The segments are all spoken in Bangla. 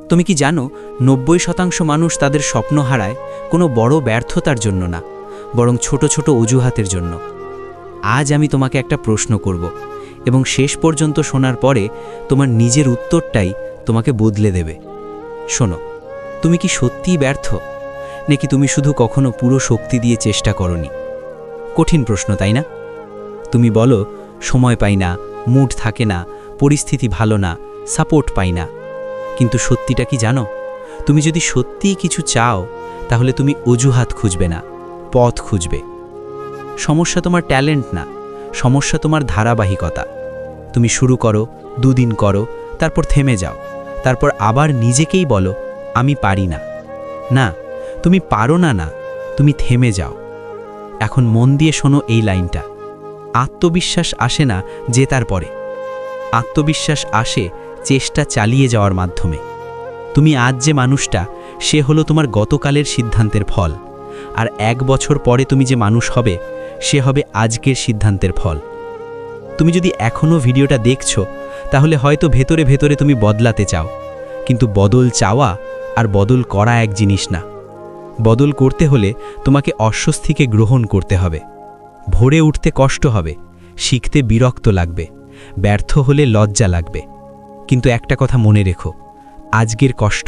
তুমি কি জানো 90% মানুষ তাদের স্বপ্ন হারায় কোনো বড় ব্যর্থতার জন্য না, বরং ছোট ছোট অজুহাতের জন্য। আজ আমি তোমাকে একটা প্রশ্ন করব, এবং শেষ পর্যন্ত শোনার পরে তোমার নিজের উত্তরটাই তোমাকে বদলে দেবে। শোনো, তুমি কি সত্যিই ব্যর্থ, নাকি তুমি শুধু কখনো পুরো শক্তি দিয়ে চেষ্টা করনি? কঠিন প্রশ্ন, তাই না? তুমি বলো, সময় পাই না, মুড থাকে না, পরিস্থিতি ভালো না, সাপোর্ট পাই না। কিন্তু সত্যিটা কি জানো? তুমি যদি সত্যিই কিছু চাও, তাহলে তুমি অজুহাত খুঁজবে না, পথ খুঁজবে। সমস্যা তোমার ট্যালেন্ট না, সমস্যা তোমার ধারাবাহিকতা। তুমি শুরু করো, 2 দিন করো, তারপর থেমে যাও, তারপর আবার নিজেকেই বলো আমি পারি না। না, তুমি পারো না, না, তুমি থেমে যাও। এখন মন দিয়ে শোনো এই লাইনটা। আত্মবিশ্বাস আসে না জেতার পরে, আত্মবিশ্বাস আসে চেষ্টা চালিয়ে যাওয়ার মাধ্যমে। তুমি আজ যে মানুষটা, সে হলো তোমার গতকালের সিদ্ধান্তের ফল, আর 1 বছর পরে তুমি যে মানুষ হবে, সে হবে আজকের সিদ্ধান্তের ফল। তুমি যদি এখনও ভিডিওটা দেখছো, তাহলে হয়তো ভেতরে ভেতরে তুমি বদলাতে চাও, কিন্তু বদল চাওয়া আর বদল করা এক জিনিস না। বদল করতে হলে তোমাকে অস্বস্তিকে গ্রহণ করতে হবে। ভোরে উঠতে কষ্ট হবে, শিখতে বিরক্ত লাগবে, ব্যর্থ হলে লজ্জা লাগবে। কিন্তু একটা কথা মনে রেখো, আজকের কষ্ট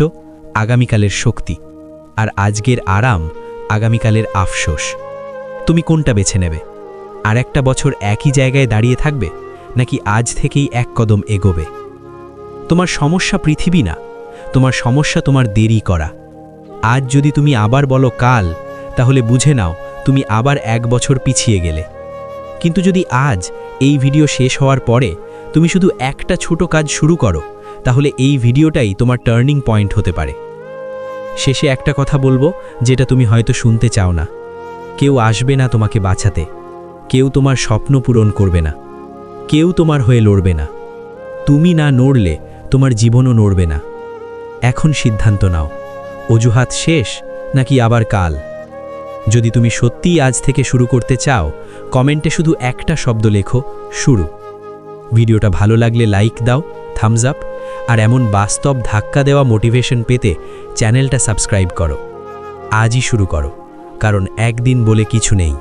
আগামীকালের শক্তি, আর আজকের আরাম আগামীকালের আফসোস। তুমি কোনটা বেছে নেবে? আর একটা বছর একই জায়গায় দাঁড়িয়ে থাকবে, নাকি আজ থেকেই 1 কদম এগোবে? তোমার সমস্যা পৃথিবী না, তোমার সমস্যা তোমার দেরি করা। আজ যদি তুমি আবার বলো কাল, তাহলে বুঝে নাও তুমি আবার 1 বছর পিছিয়ে গেলে। কিন্তু যদি আজ এই ভিডিও শেষ হওয়ার পরে তুমি শুধু একটা ছোট কাজ শুরু করো, তাহলে এই ভিডিওটাই তোমার টার্নিং পয়েন্ট হতে পারে। শেষে একটা কথা বলবো, যেটা তুমি হয়তো শুনতে চাও না। কেউ আসবে না তোমাকে বাঁচাতে, কেউ তোমার স্বপ্ন পূরণ করবে না, কেউ তোমার হয়ে লড়বে না। তুমি না নড়লে তোমার জীবনও নড়বে না। এখন সিদ্ধান্ত নাও, অজুহাত শেষ নাকি আবার কাল? যদি তুমি সত্যিই আজ থেকে শুরু করতে চাও, কমেন্টে শুধু একটা শব্দ লেখো, শুরু। ভিডিওটা ভালো লাগলে লাইক দাও, থামস আপ, আর এমন বাস্তব ধাক্কা দেওয়া মোটিভেশন পেতে চ্যানেলটা সাবস্ক্রাইব করো। আজই শুরু করো, কারণ একদিন বলে কিছু নেই।